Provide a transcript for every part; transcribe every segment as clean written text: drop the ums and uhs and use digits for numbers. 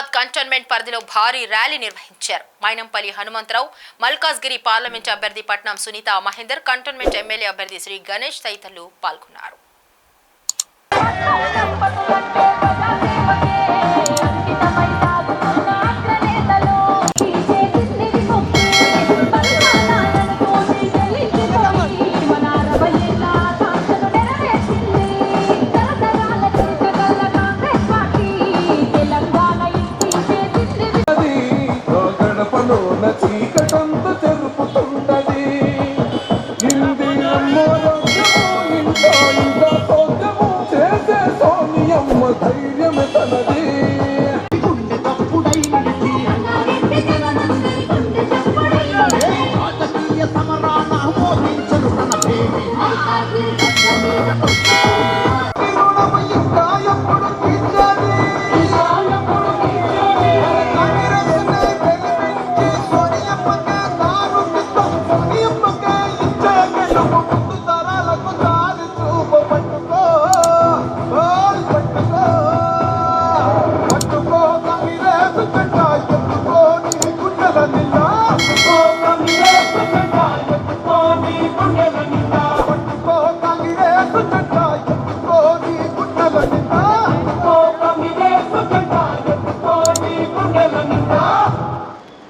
Hyderabad cantonment పరిధిలో భారీ rally నిర్వహించారు. మైనంపల్లి హనుమంతరావు, మల్కాజ్గిరి పార్లమెంట్ అభ్యర్థి పట్నం సునీత మహేందర్, కంటోన్మెంట్ ఎమ్మెల్యే అభ్యర్థి శ్రీ గణేష్ తదితరులు పాల్గొన్నారు.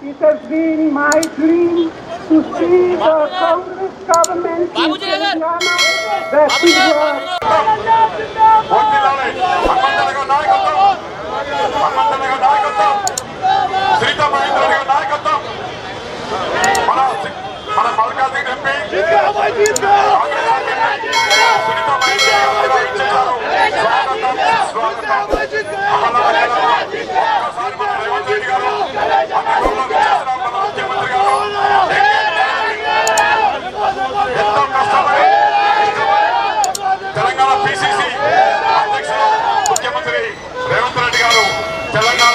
It has been my dream to see the Congress government in Telangana that we were. Telangana PCC అధ్యక్షులు ముఖ్యమంత్రి రేవంత్ రెడ్డి గారు తెలంగాణ